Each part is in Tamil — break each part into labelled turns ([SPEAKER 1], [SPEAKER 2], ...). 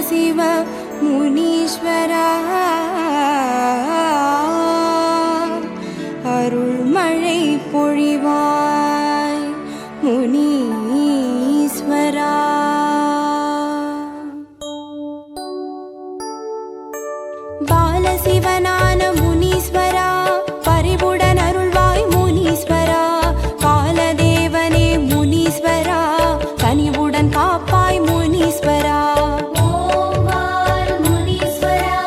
[SPEAKER 1] சிவ முனீஸ்வரா அருள்மழை பொழிவாய் முனீஸ்வரா. பாலசிவனான முனீஸ்வரா பரிவுடன் அருள்வாய் முனீஸ்வரா. காலதேவனே முனீஸ்வரா கனிவுடன் காப்பாய் முனீஸ்வரா.
[SPEAKER 2] ஓம் முனீஸ்வரா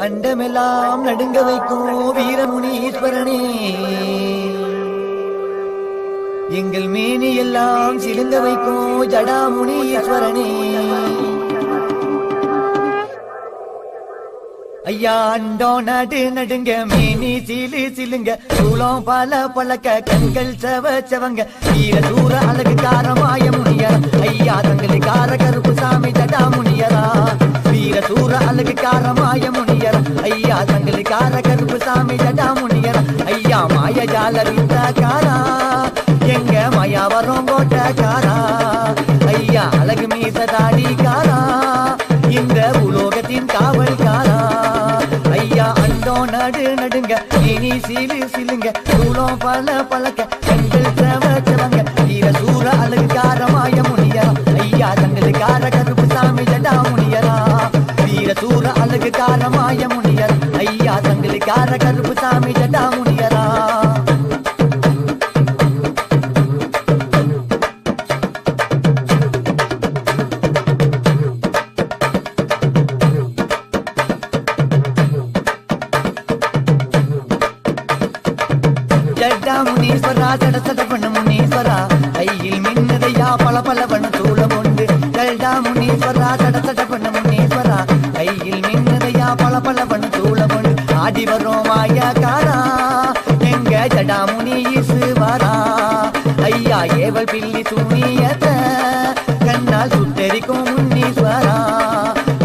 [SPEAKER 2] அண்டமெல்லாம் நடுங்க வைக்கும் வீரமுனீஸ்வரனே, எங்கள் மேனி எல்லாம் சிலுங்க வைக்கும் ஜடாமுனீஸ்வரனே. ஐயா அண்டோ நடு நடுங்க மேனி சிலு சிலுங்க சூளம் பல பழக்க கண்கள் செவ செவங்க வீர தூர அழகு காரமாய முனியரா. ஐயா தங்களை கார கருப்பு சாமி ஜடாமுனியரா. வீர தூர அழகு காரமாய முனியரா. ஐயா தங்களை கார கருப்பு சாமி ஜடாமுனியரா. ஐயா மாய ஜால வித்தக்காரா, எங்க மயாவரம் கோட்டக்காரா. ஐயா அழகு மீச தாடிக்காரா, இந்த உலோகத்தின் காவல்காரா. ஐயா அண்டோ நடு நடுங்க இனி சிலு சிலுங்க சூளம் பல பழக்க கண்கள் செவ செவங்க வீர சூர அழகு காரமாய முனியரா. ஐயா தங்களை கார கருப்பு சாமி ஜடாமுனியரா. வீர சூர அழகு காரமாய முனியரா. ஐயா தங்களை கார கருப்பு சாமி ஜடாமுனியரா. முனீஸ்வரா சட சட பண்ண முனீஸ்வரா, கையில் மின்னதையா பல பல பண்ண தூளம் உண்டு. ஜல்டா முனீஸ்வரா சட சட பண்ண முனீஸ்வரா, கையில் மின்னதையா பல பல பண்ண தூளம் உண்டு. ஆடி வரும் மாயக்காரா, எங்க ஜடா முனீஸ்வரா. ஐயா ஏவல் பில்லி துணியத கண்ணால் சுட்டரிக்கும் முனீஸ்வரா.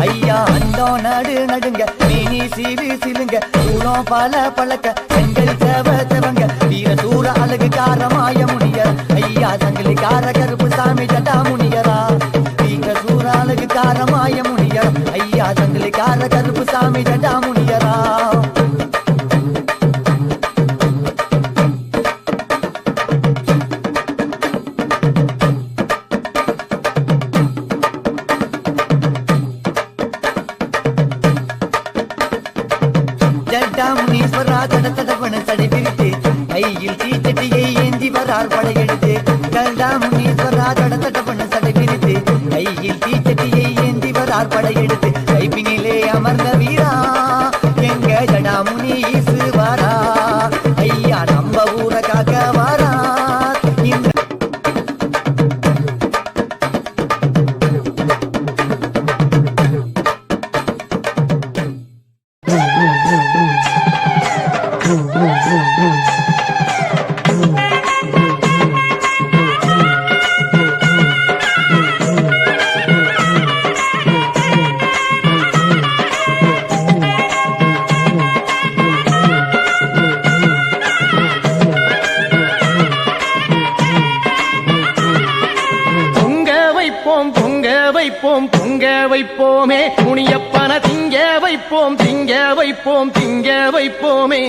[SPEAKER 2] ஐயா அண்டோ நடு நடுங்க மீனி சிலு சிலுங்க சூளம் பல பழக்க கண்கள் செவ செவங்க வீர சூர அழகு காரமாய முனியரா. ஐயா தங்களை கார கருப்பு சாமி ஜடாமுனியரா. வீர சூர அழகு காரமாய முனியரா. ஐயா தங்களை கார கருப்பு சாமி ஜடாமுனியரா. முனீஸ்வரா தட தடவன தடை பிரித்து கையில் தீச்சட்டியை ஏந்தி வரார் படையெடுத்து. கல்டா முனீஸ்வரா தட தடவன தடை பிரித்து கையில் தீச்சட்டியை ஏந்தி வரார் படையெடுத்து. கைப்பினிலே அமர்ந்த வீரா, எங்க ஜடா முனீஸ்வரா. ஐயா நம்ம ஊர காக்க வாரா. பொங்க வைப்போமே முனியப்பன திங்க வைப்போம் திங்க வைப்போம் திங்க வைப்போமே.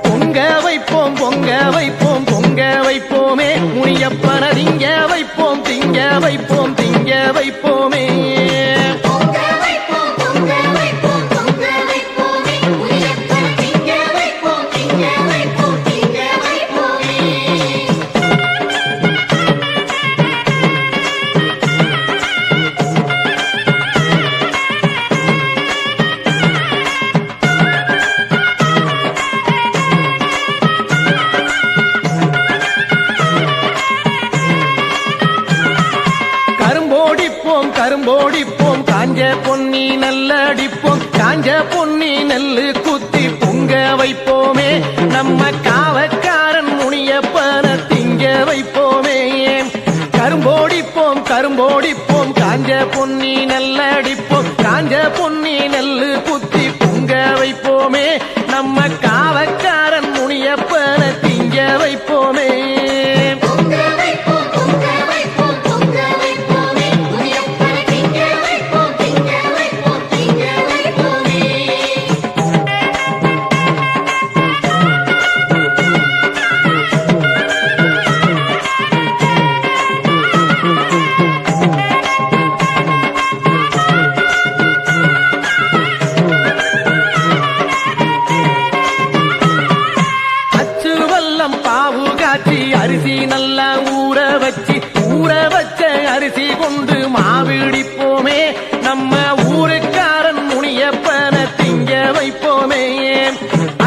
[SPEAKER 2] பொங்க வைப்போம் பொங்க வைப்போம் பொங்க வைப்போமே முனியப்பன திங்க வைப்போம் திங்க வைப்போம் திங்க வைப்போமே. கரும்போடிப்போம் காஞ்ச பொன்னி நல்ல அடிப்போம் காஞ்ச பொன்னி நெல்லு குத்தி பொங்க வைப்போமே நம்ம காவக்காரன் முனியப்பன திங்க வைப்போமே. கரும்போடிப்போம் கரும்போடிப்போம் காஞ்ச பொன்னி நல்ல அடிப்போம் காஞ்ச பொன்னி நெல்லு குத்தி பொங்க வைப்போமே நம்ம காவக்காரன் முனியப்பன திங்க வைப்போமே.
[SPEAKER 3] ஊற வச்ச அரிசி கொண்டு மாவிடிப்போமே நம்ம ஊருக்காரன் முனியப்பன திங்க வைப்போமே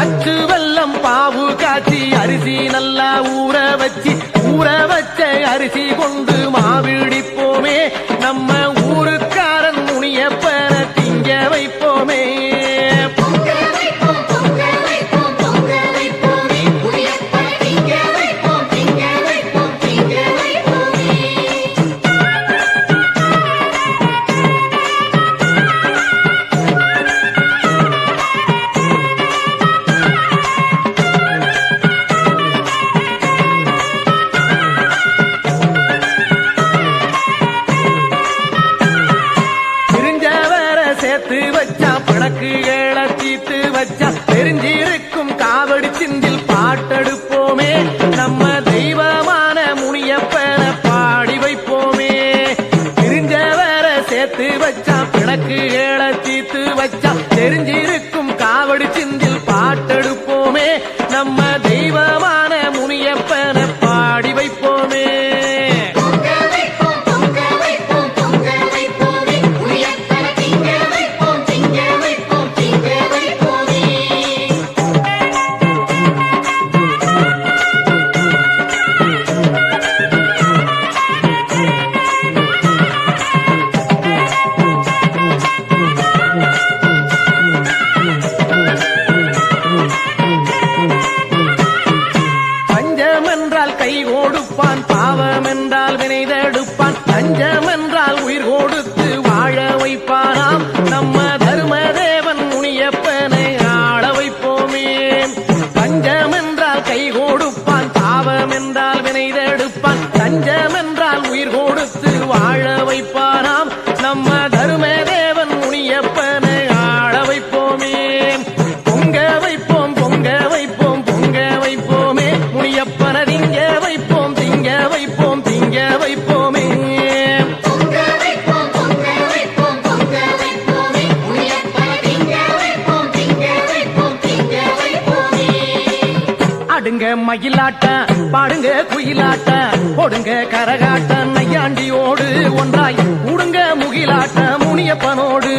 [SPEAKER 3] அச்சு வெல்லம் பாவு காய்ச்சி அரிசி நல்லா ஊற வச்ச அரிசி கொண்டு மாவிடிப்போமே நம்ம ஊருக்காரன் முனியப்பன திங்க வைப்போமே சேர்த்து வச்சா பணக்கு தீத்து வச்சா தெரிஞ்சிருக்கும் காவடி சிந்தில் பாட்டெடுப்போமே நம்ம தெய்வமான முனியப்பன பாடி வைப்போமே தெரிஞ்சவர சேர்த்து வச்சா பணக்கு தீத்து வச்சா தெரிஞ்சிருக்கும் காவடி சிந்தில் பாட்டெடுப்போமே நம்ம தெய்வமான முனியப்பன பாடி வைப்போமே கை கொடுப்பான் பாவம் என்றால் வினை தடுப்பான் லஞ்சம் என்றால் உயிர் கொடுத்து வாழ வைப்பானாம் நம்ம தர்மதேவன் முனியப்பனை ஆள வைப்போமே பஞ்சம் என்றால் கை கொடுப்பான் பாவம் என்றால் வினை தடுப்பான் லஞ்சம் என்றால் உயிர் கொடுத்து வாழ வைப்பானாம் நம்ம தர்மதேவன் முனியப்பனை ஆள வைப்போமே பொங்க வைப்போம் பொங்க வைப்போம் பொங்க வைப்போமே முனியப்பன திங்க வைப்போம் திங்க வைப்போம் திங்க வைப்போமே அடுங்க மயிலாட்ட பாடுங்க குயிலாட்ட போடுங்க கரகாட்ட நையாண்டியோடு ஒன்றாய் உடுங்க முகிலாட்ட முனியப்பனோடு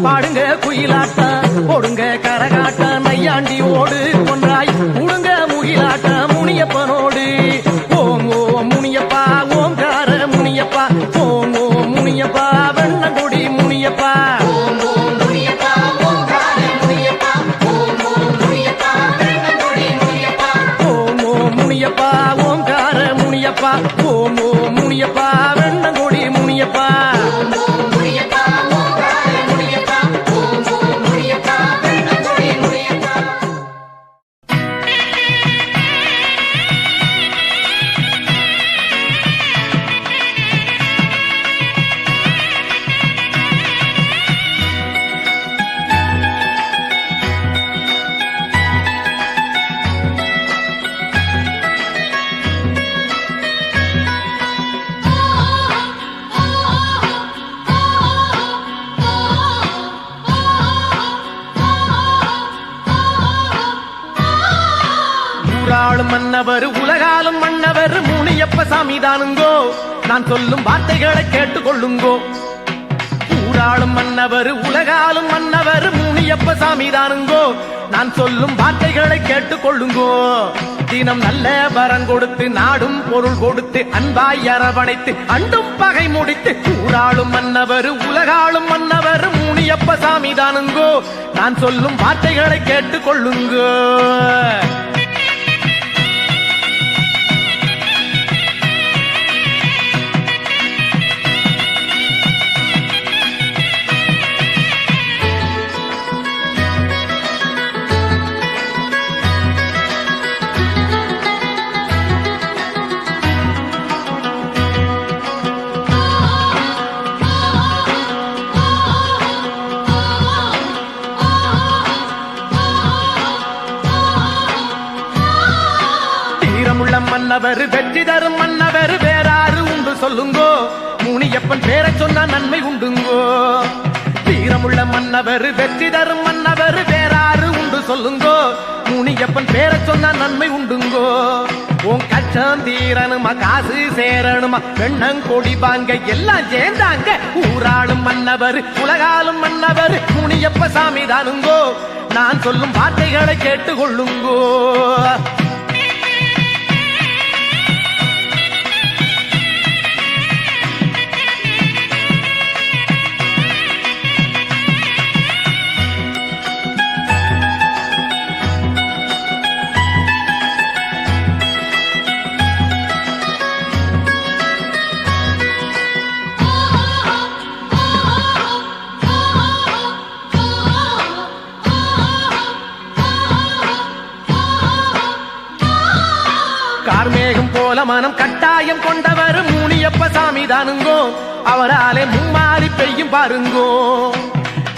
[SPEAKER 3] பாடுங்க குயிலாட்ட போடுங்க கரகாட்ட நையாண்டியோடு ஒன்றாய் உடுங்க முகிலாட்ட முனியப்பனோடு ஓம் ஓம் முனியப்பா ஓம்கார முனியப்பா ஓம் ஓம் முனியப்பா வெண்ணங்குடி முனியப்பா ஓம் ஓம் முனியப்பா ஓம்கார முனியப்பா ஓம் ஓம் முனியப்பா வெண்ணங்குடி முனியப்பா ஓம் ஓம் முனியப்பா ஓம்கார முனியப்பா ஓம் ஓம் முனியப்பா வெண்ணங்குடி முனியப்பா மன்னவர் உலகாலும் மன்னவர் முனியப்ப சாமி தானுங்கோ நான் சொல்லும் வார்த்தைகளை கேட்டுக்கொள்ளுங்கோ ஊராளும் மன்னவர் உலகாலும் மன்னவர் முனியப்ப சாமி தானுங்கோ நான் சொல்லும் வார்த்தைகளை கேட்டுக்கொள்ளுங்கோ தினம் நல்ல வரம் கொடுத்து நாடும் பொருள் கொடுத்து அன்பாய் அரவணைத்து அண்டும் பகை முடித்து ஊராளும் மன்னவர் உலகாலும் மன்னவர் முனியப்ப சாமி தானுங்கோ நான் சொல்லும் வார்த்தைகளை கேட்டுக்கொள்ளுங்கோ மன்னவர் வெற்றி தரும் மன்னவர் வேறாறு உண்டு சொல்லுங்கோ முனியப்பன் பேரை சொன்னா நன்மை உண்டுங்கோ வீரமுள்ள மன்னவர் வெற்றி தரும் மன்னவர் வேறாறு உண்டு சொல்லுங்கோ முனியப்பன் பேரை சொன்னா நன்மை உண்டுங்கோ உன் கச்சம் தீரணுமா காசு சேரணுமா வெண்ணங்கொடி பாங்க எல்லாம் சேர்ந்தாங்க ஊராளும் மன்னவர் உலகாலும் மன்னவர் முனியப்ப சாமி தானுங்கோ நான் சொல்லும் வார்த்தைகளை கேட்டுக்கொள்ளுங்கோ கார்மேகம் போல மனம் கட்டாயம் கொண்டவர் முனியப்ப சாமி தானுங்கோ அவராலே மும்மாறி பெய்யும் பாருங்கோ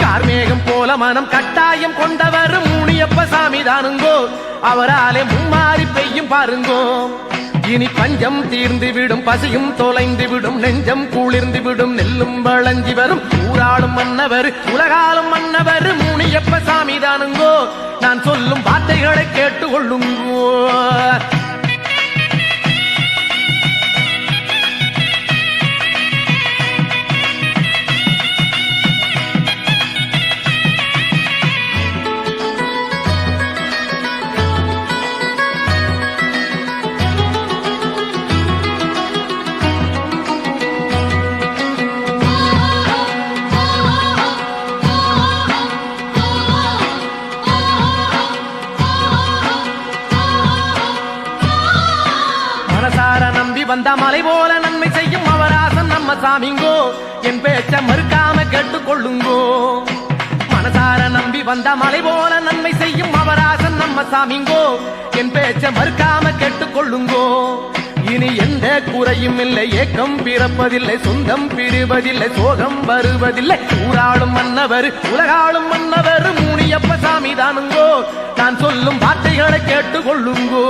[SPEAKER 3] கார்மேகம் போல மனம் கட்டாயம் கொண்டவர் முனியப்ப சாமி தானுங்கோ அவராலே மும்மாறி பெய்யும் பாருங்கோ இனி பஞ்சம் தீர்ந்து விடும் பசியும் தொலைந்து விடும் நெஞ்சம் குளிர்ந்து விடும் நெல்லும் வளஞ்சி வரும் ஊராளும் மன்னவர் உலகாலும் மன்னவர் முனியப்ப சாமி தானுங்கோ நான் சொல்லும் வார்த்தைகளை கேட்டுக்கொள்ளுங்கோ வந்த மலை போல நன்மை செய்யும் அவராசன் நம்ம சாமிங்கோ என் பேச்ச மறுக்காம கேட்டுக்கொள்ளுங்கோ மனசார நம்பி வந்த மலை போல நன்மை செய்யும் அவராசன் நம்ம சாமிங்கோ என் பேச்ச மறுக்காம கேட்டுக்கொள்ளுங்கோ இனி எந்த குறையும் இல்லை ஏக்கம் பிறப்பதில்லை சொந்தம் பிரிவதில்லை சோகம் வருவதில்லை ஊராளும் மன்னவர் உலகாளும் மன்னவர் முனியப்ப சாமி தானுங்கோ நான் சொல்லும் வார்த்தைகளை கேட்டுக்கொள்ளுங்கோ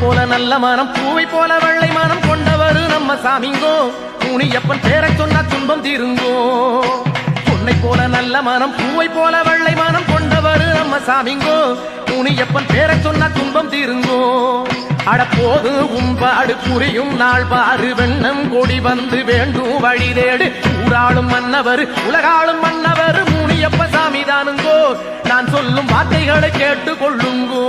[SPEAKER 3] போல நல்ல மனம் பூவை போல வெள்ளை மனம் கொண்டவர் நம்ம சாமிங்கோ முனியப்பன் பேரை சொன்னா துன்பம் தீருங்கோ பொன்னை போல நல்ல மனம் பூவை போல வெள்ளை மனம் கொண்டவர் நம்ம சாமிங்கோ முனியப்பன் பேரை சொன்னா துன்பம் தீருங்கோ அடப்போது உம்பாடு புரியும் நாள் பாரு வெண்ணம் கொடி வந்து வேண்டும் வழி தேடு ஊராளும் மன்னவர் உலகாளும் மன்னவர் முனியப்ப சாமி தானுங்கோ நான் சொல்லும் வார்த்தைகளை கேட்டுக்கொள்ளுங்கோ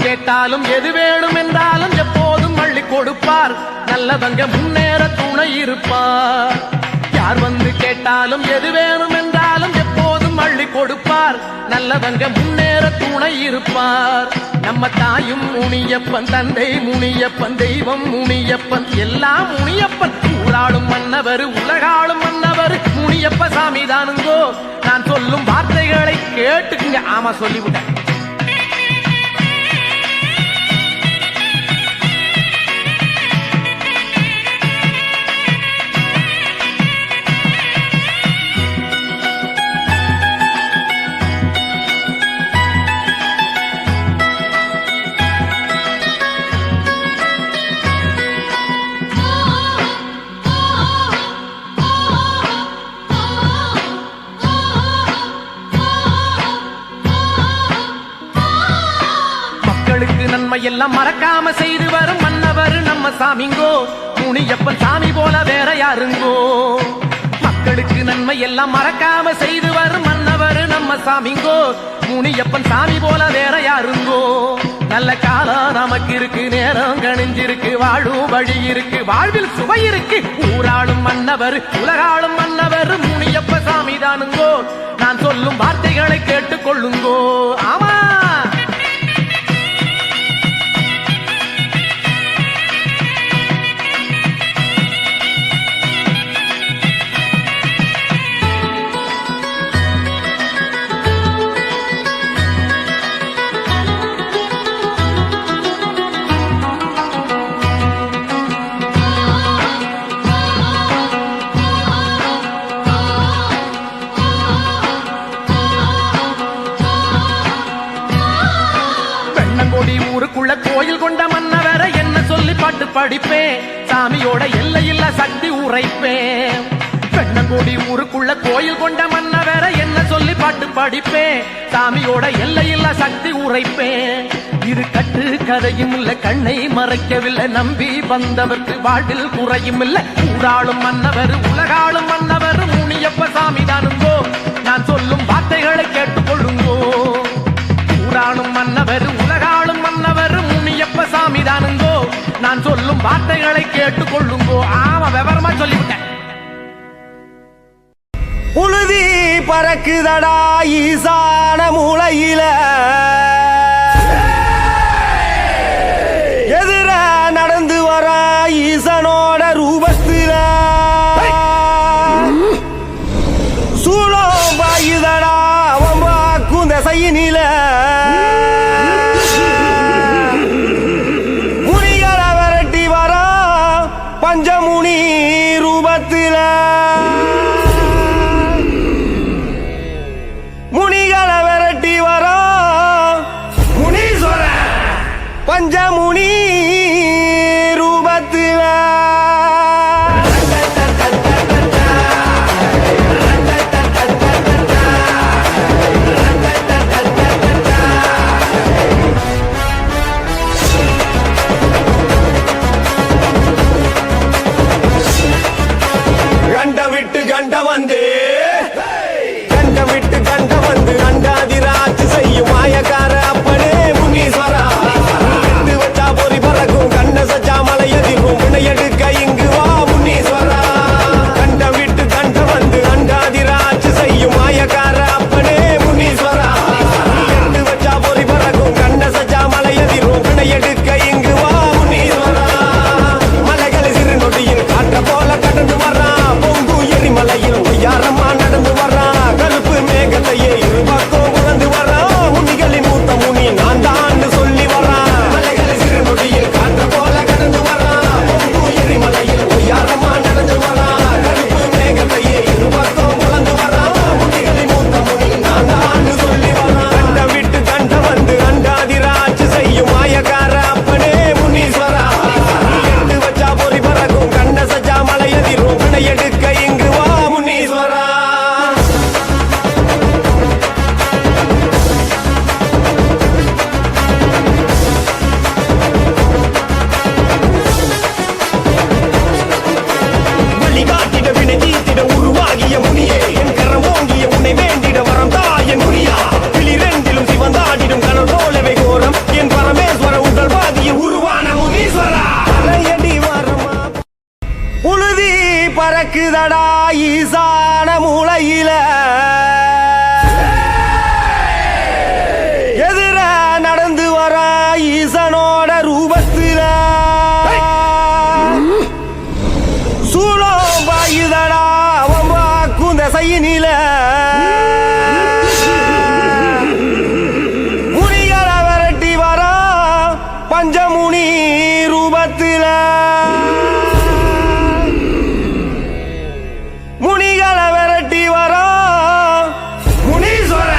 [SPEAKER 3] கேட்டாலும் எது வேணும் என்றாலும் எப்போதும் அள்ளி கொடுப்பார் நல்லவங்க முன்னேற துணை இருப்பார் யார் வந்து கேட்டாலும் எது வேணும் என்றாலும் எப்போதும் அள்ளி கொடுப்பார் நல்லவங்க முன்னேற துணை இருப்பார் நம்ம தாயும் முனியப்பன் தந்தை முனியப்பன் தெய்வம் முனியப்பன் எல்லாம் முனியப்பன் ஊராளும் மன்னவர் உலகாளும் மன்னவர் முனியப்ப சாமி தானுங்கோ நான் சொல்லும் வார்த்தைகளை கேட்டுக்குங்க ஆமா சொல்லிவிட்டேன் எல்லாம் மறக்காம செய்து வரும் மன்னவர் நம்ம சாமிங்கோ. முனியப்பன் சாமி போல வேற யாருங்கோ. மக்களுக்கு நன்மை எல்லாம் மறக்காம செய்து வரும் மன்னவர் நம்ம சாமிங்கோ. முனியப்பன் சாமி போல வேற யாருங்கோ. நல்ல காலம் நமக்கு இருக்கு, நேரம் கணிஞ்சிருக்கு, வாழும் வழி இருக்கு, வாழ்வில் சுவை இருக்கு. ஊராளும் மன்னவர் உலகாளும் மன்னவர் முனியப்ப சாமி தானுங்கோ. நான் சொல்லும் வார்த்தைகளை கேட்டுக் கொள்ளுங்கோ. ஆமா, ஊருக்குள்ள கோயில் கொண்ட மன்னவரை என்ன சொல்லி பாட்டு படிப்பேன். சாமியோட எல்லையில்லா சக்தி உரைப்பேன். பெண்ணங்கோடி ஊருக்குள்ள கோயில் கொண்ட மன்னவரை என்ன சொல்லி பாட்டு படிப்பேன். சாமியோட எல்லையில்லா சக்தி உரைப்பேன். இது கட்டு கதையும் இல்ல, கண்ணை மறைக்கவில்லை, நம்பி வந்தவர்க்கு வாழ்வில் குறையும் இல்ல. ஊராளும் மன்னவர் உலகாளும் மன்னவர் முனியப்ப சாமி தானுங்கோ. நான் சொல்லும் வார்த்தைகளை கேட்டுக்கொள்ளுங்கோ. ஊராளும் மன்னவர் உலகாளும் மன்னவர் முனியப்ப சாமி தானுங்கோ. நான் சொல்லும் வார்த்தைகளை கேட்டுக்கொள்ளுங்கோ. ஆமா, விவரமா சொல்லிவிட்டேன்.
[SPEAKER 4] புழுதி பறக்குதடா ஈசான மூலையில, எதிர நடந்து வர ஈசனோட ரூபத்தில, சூளம் பாயுதடா அவன் வாக்கும் திசையினில, முனிகளை விரட்டி வர பஞ்சமுனி ரூபத்தில, முனிகளை விரட்டி வர முனீஸ்வர பஞ்சமுனி ரூபத்தில. கண்ட விட்டு கண்ட வந்து, கண்ட விட்டு கண்ட வந்து, அண்டாதிராட்சி செய்யும் மாயக்கார அப்பனே முனீஸ்வரா. விட்டு வச்சா பொறி பறக்கும், கண்ண சச்சா மலை எதிரும், வினையெடுக்க இங்கு வா முனீஸ்வரா. கண்ட விட்டு கண்ட வந்து, அண்டாதிராட்சி செய்யும் மாயக்கார அப்பனே முனீஸ்வரா. விட்டு வச்சா பொறி பறக்கும், கண்ண சச்சா மலை எதிரும், வினையெடுக்க இங்கு வா முனீஸ்வரா. மலைகளை சிறு நொடியில் காற்ற போல கடந்து வர்றான், பொங்கு எரிமலையில் ஒய்யாரமா நடந்து வர்றான், கருப்பு மேகத்தையே இருபக்கம் உணர்ந்து வர்றான், முனிகளின் மூத்த முனி நான் தான் சொல்லி வர்றான். மலைகளை சிறு நொடியில் காற்ற போல கடந்து வர்றான், பொங்கு எரிமலையில் ஒய்யாரமா நடந்து வர்றான், கருப்பு மேகத்தையே இருபக்கம் உணர்ந்து வர்றான், முனிகளின் மூத்த முனி நான் தான் சொல்லி வர்றான். கண்ட விட்டு கண்ட வந்து, அண்டாதிராட்சி செய்யும் மாயக்கார அப்பனே முனீஸ்வரா. எட்டு வச்சா பொறி பறக்கும், கண்ண சஜா மலை எதிரும், எடுக்க இங்கு வா முனீஸ்வரா. வழிகாட்டிட வினை தீர்த்திட உருவாகிய முனியே, என் கரம் ஓங்கிய உன்னை வேண்டிட வரம் தாயன் முனியா. கிளிரெண்டிலும் சிவந்தாடிடும் கனல் போலவே கோரம், என் பரமேஸ்வர உங்கள் பாதியில் உருவான முனீஸ்வரா. அலையடி வரமா புழுதி பறக்குதடா ஈசான மூலையில, எதிர நடந்து வர ஈசனோட ரூபத்தில, சூளம் பாயுதடா அவன் வாக்கும் திசையினில, முனிகளை விரட்டி வர பஞ்சமுனி ரூபத்தில, முனிகளை விரட்டி வர முனீஸ்வர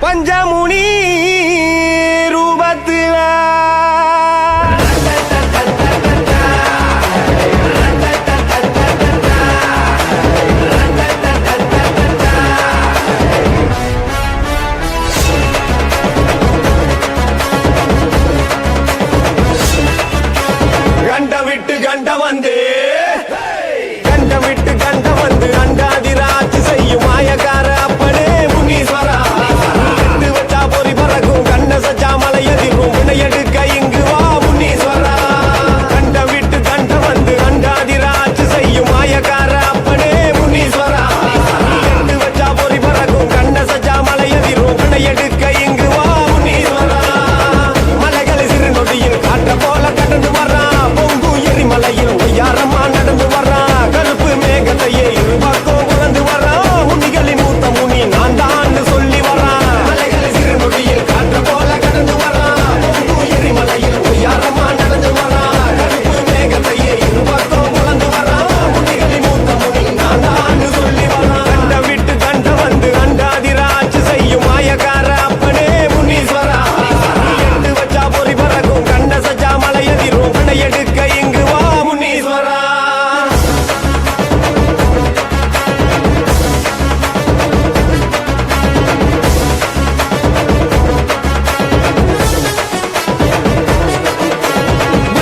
[SPEAKER 4] பஞ்சமுனி ரூபத்தில.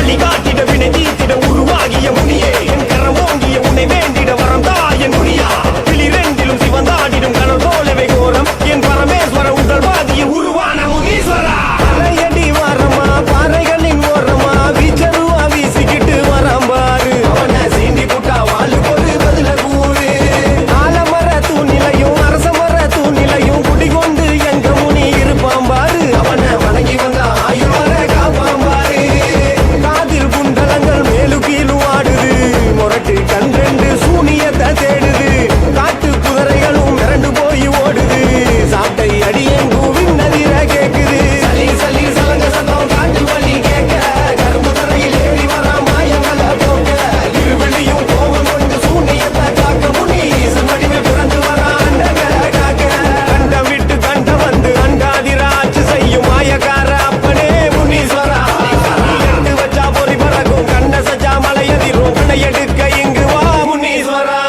[SPEAKER 4] வழிகாட்டிட வினை தீர்த்திட உருவாகிய முனியே என் கரம் ஓங்கிய உன்னை வேண்டிட வரம் தாயன் முனியா கிளிரெண்டிலும் சிவந்தாடிடும் கடல் போலவே கோரம் என் பரமேஸ்வர உடல் பாதியில் உருவான முனீஸ்வரா அரையடி வாரமா பாறைகளின் ஓரமா வீச்சருவா வீசிக்கிட்டு வரான் பாரு அவனை சீண்டி புட்டா வாழுக்கு ஒரு பதில கூறு ஆலமர தூணிலையும் அரச மர தூணிலையும் குடிகொண்டு எங்க முனி இருப்பான் பாரு அவனை வணங்கி வந்த ஆயுள் வர காப்பான் பாரு காதில் குண்டலங்கள் மேலு கீழு ஆடுது முரட்டு கண்ரெண்டு சூனியத்தை தேடுது காட்டு குதிரைகளும் மிரண்டு போய் ஓடுது சாட்டை அடியேன் கூவின் நதிர கேக்குது சலி சலி சலங்க சத்தம் காட்டு வலி கேட்க கரும்பு தரையில் ஏறி வரா மாயங்கள போக்க இருவெளியும் கோபம் கொண்டு சூனியத்தை காக்க முனி சமடிவில் பிறந்து வரா அண்டங்களை காக்க கண்டம் விட்டு கண்டம் வந்து அண்டாதிராட்சி செய்யும் மாயக்கார அப்பனே முனீஸ்வரா எட்டு வச்சா பொறி பறக்கும் கண்ட சஜா மலையதிரும் பிணை எடுக்க இங்கு வா முனீஸ்வரா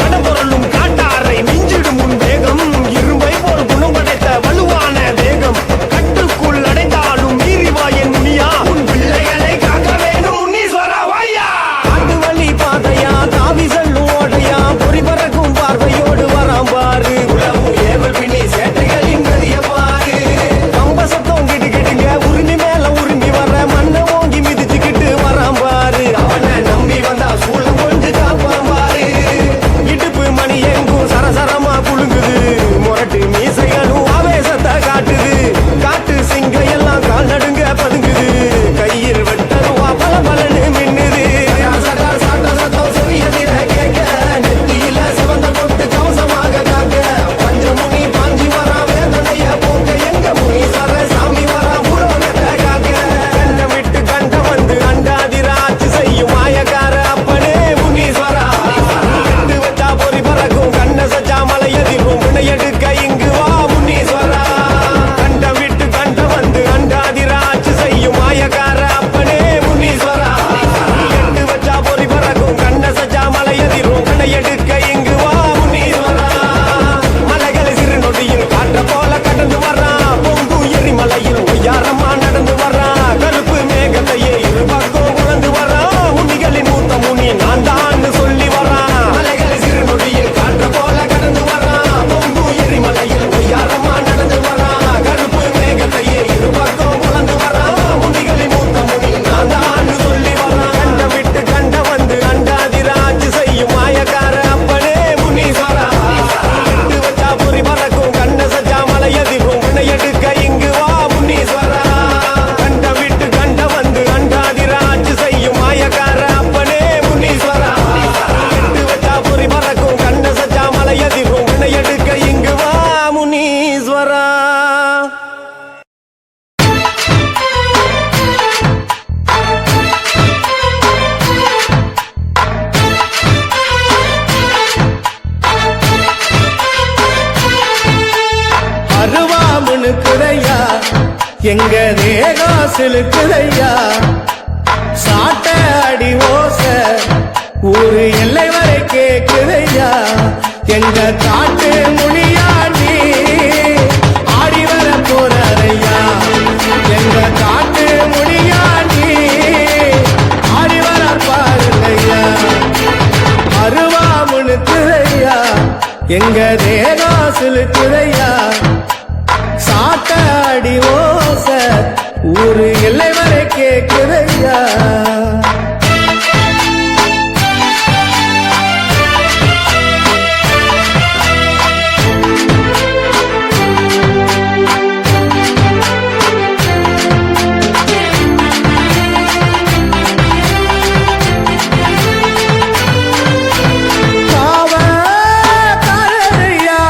[SPEAKER 4] கடம்பொருளும் காட்டாரை மிஞ்சிடும் உன் வேகம் இரும்பை போல் குணம் படைத்த வலுவான வேகம் கட்டுக்குள் அடைந்தாலும் மீறிவா என் முனியா உன் பிள்ளைகளை காக்க வேணும் முனீஸ்வரா வாயா காட்டு வழி பாதையா தாவி செல்லும் ஓடையா பொறி பறக்கும் பார்வையோடு வராம் பாரு உலவும் ஏவல் பிணி சேட்டைகளின் கதிய பாரு கம்ப சத்தம் கிட்டு கிட்டுங்க உரிமை மேல உரிமை வர மண்ணை ஓங்கி மிதிச்சுக்கிட்டு வராம் பாரு அவனை நம்பி வந்தா சூழம் கொஞ்சம் காப்பான் பாரு இடுப்பு மணி எங்கும் சரசரமா குலுங்குது முரட்டு மீசைகளும் ஆவேசத்தை காட்டுது காட்டு சிங்க எல்லாம் கால் நடுங்க பதுங்குது கையில் வெட்டருவா பல பலன்னு மின்னுது சத்தம் செவியதிர கேட்க நெத்தியில சிவந்த கொட்டு கவசமாக காக்க பஞ்சமுனி பாஞ்சி வரா வேதனைய போக்க எங்க முனீஸ்வர சாமி வரா உலகத்தை காக்க கண்டம் விட்டு கண்டம் வந்து அண்டாதிராட்சி செய்யும் மாயக்கார அப்பனே முனீஸ்வரா எட்டு வச்சா பொறி பறக்கும் கண்ண சஜா மலையதிரும் பிணை எடுக்க இங்கு வா முனீஸ்வரா கண்டம் விட்டு கண்டம் வந்து அண்டாதிராட்சி செய்யும் மாயக்கார அப்பனே முனீஸ்வரா எட்டு வச்சா பொறி பறக்கும் கண்ண சஜா மலையதிரும் பிணை எடுக்க இங்கு வா முனீஸ்வரா மலைகளை சிறு நொடியில் காற்ற போல கடந்து வர்றான் பொங்கு எரிமலையில் ஒய்யாரமா நடந்து வர்றான் கருப்பு மேகத்தையே இரு பக்கம் உழந்து வர்றான் முனிகளின் மூத்த முனி நான் தான் சொல்லி வர்றான் மலைகளை சிறு நொடியில் காற்ற போல கடந்து வர்றான் பொங்கு எரிமலையில் ஒய்யாரமா நடந்து வர்றான் கருப்பு மேகத்தையே இரு பக்கம் உழந்து வர்றான் முனிகளின் மூத்த முனி நான் தான் சொல்லி வர்றான் கண்டம் விட்டு கண்டம் வந்து அண்டாதிராட்சி செய்யும் மாயக்கார அப்பனே முனீஸ்வரா எட்டு வச்சா பொறி பறக்கும் கண்ண சஜா மலையதிரும் பிணை எடுக்க இங்கு வா முனீஸ்வரா கண்டம் விட்டு கண்டம் வந்து அண்டாதிராட்சி செய்யும் மாயக்கார அப்பனே முனீஸ்வரா எட்டு வச்சா பொறி பறக்கும் கண்ண சஜா மலையதிரும் பிணை எடுக்க இங்கு வா முனீஸ்வரா அருவாமுனுக்குதையா எங்க தேகம் சிலுக்குதையா சாட்ட அடி ஓச ஊரு எல்லை வரை கேக்குதையா எங்க காட்டு முனியாண்டி ஆடி வர போறாரையா எங்க காட்டு முனியாண்டி ஆடி வர பாருங்கய்யா அருவாமுனுக்குதையா எங்க தேகம் சிலுக்குதையா சாட்ட அடி ஓச ஊரு எல்லை வரை கேக்குதையா காவ காரையா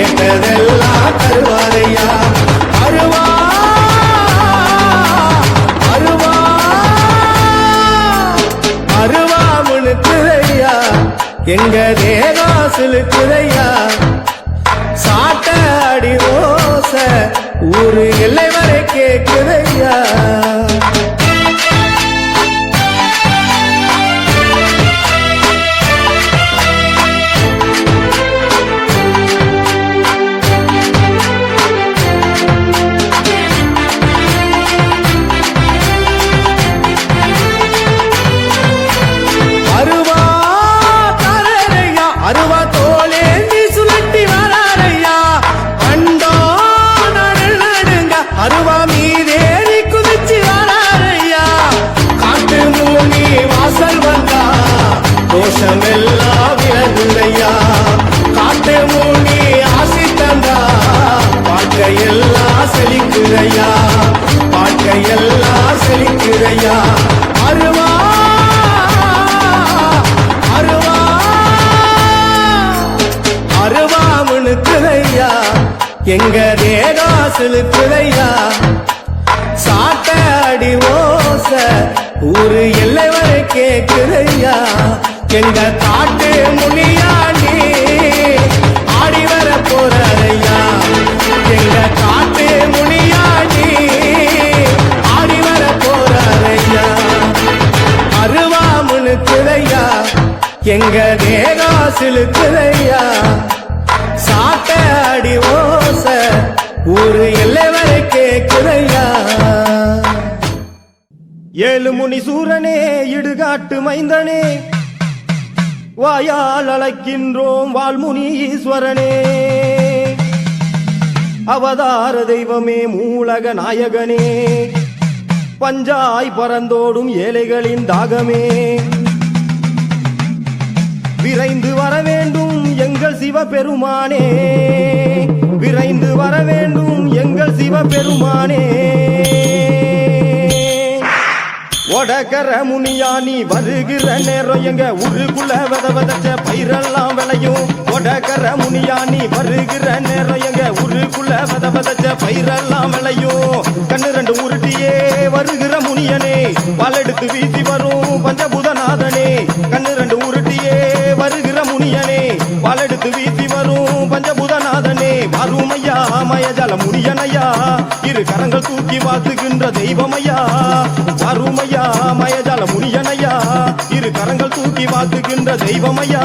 [SPEAKER 4] கேட்டதெல்லாம் தருவாரையா. அருவா அருவா அருவா முனுக்குதையா, எங்க தேகம் சிலுக்குதையா. சாட்ட அடி ஓச ஊரு எல்லை வரை கேக்குதையா. அருவா தரரையா, அருவா தோலேந்தி சுழட்டி வராரையா. அண்டோ நடுங்க அருவா மீதேறி குதிச்சு வராரையா. காட்டு மூனி வாசல் வந்தா தோஷம் எல்லாம் விலகுதையா. காட்டு மூனி ஆசி தந்தா வாழ்க்கையெல்லாம் செழிக்குதையா. வாழ்க்கையெல்லாம் செழிக்குதையா. அருவா அருவா அருவா முனுக்குதையா, எங்க தேகம் சிலுக்குதையா. சாட்ட அடி ஓச ஊரு எல்லை வரை கேக்குதையா. எங்க காட்டு முனியாண்டி ஆடி வர போறையா. எங்க காட்டு முனியாண்டி ஆடி வர போறையா. அருவா முனுக்குதையா, எங்க தேகம் சிலுக்குதையா. சாட்ட அடி ஓச ஊரு எல்லை வரை கேக்குதையா. ஏழு முனி சூரனே இடுகாட்டு மைந்தனே, வாயால் அழைக்கின்றோம் வால்முனி ஈஸ்வரனே. அவதார தெய்வமே மூலக நாயகனே, பஞ்சாய் பறந்தோடும் ஏழைகளின் தாகமே. விரைந்து வர வேண்டும் எங்கள் சிவபெருமானே, விரைந்து வர வேண்டும் எங்கள் சிவபெருமானே. ஒடக்கர முனியா நீ வருகிற நேரம் எங்க ஊருக்குள்ள விதச்ச பயிரெல்லாம் விளையும். ஒடக்கர முனியா நீ வருகிற நேரம் எங்க ஊருக்குள்ள விதச்ச பயிரெல்லாம் விளையும். கண்ணு ரெண்டு உருட்டியே வருகிற முனியனே, பாலெடுத்து வீசி வரும் பஞ்சபூதநாதனே. கண்ணு ரெண்டு உருட்டியே வருகிற முனியனே, பாலெடுத்து வீசி வரும் பஞ்சபூதநாதனே. வருமையா மயஜால முனியனையா, இரு கரங்கள் தூக்கி வாத்துகின்ற தெய்வமையா. வருமையா மயஜால முனியனையா, இரு கரங்கள் தூக்கி வாத்துகின்ற தெய்வமையா.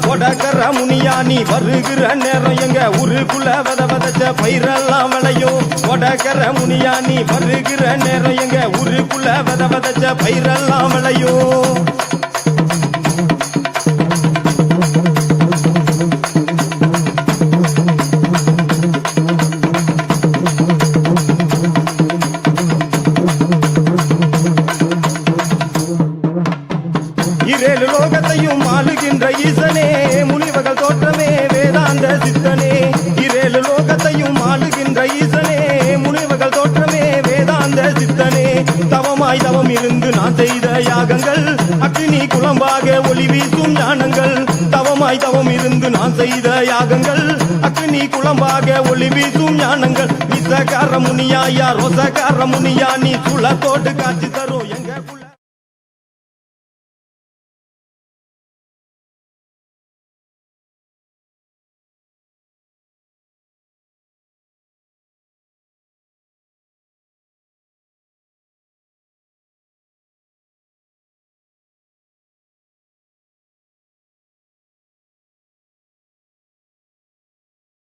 [SPEAKER 4] கொடக்கர முனியா நீ வருகிற நேரம் எங்க ஊருக்குள்ள விதச்ச பயிரெல்லாம் விளையும். கொடக்கர முனியா நீ வருகிற நேரம் எங்க ஊருக்குள்ள விதச்ச பயிரெல்லாம் விளையும். இரேழு லோகத்தையும் ஆளுகின்ற ஈசனே, முனிவர்கள் தோற்றமே வேதாந்த சித்தனே. இரேழு லோகத்தையும் ஆளுகின்ற ஈசனே, முனிவர்கள் தோற்றமே வேதாந்த சித்தனே. தவமாய் தவம் இருந்து நான் செய்த யாகங்கள், அக்னி குளம்பாக ஒளி வீசும் ஞானங்கள். தவமாய் தவம் இருந்து நான் செய்த யாகங்கள், அக்னி குளம்பாக ஒளி வீசும் ஞானங்கள். விசகார முனியா யா ரோசகார முனியா நீ சுளத்தோடு காட்சி தரும் எங்க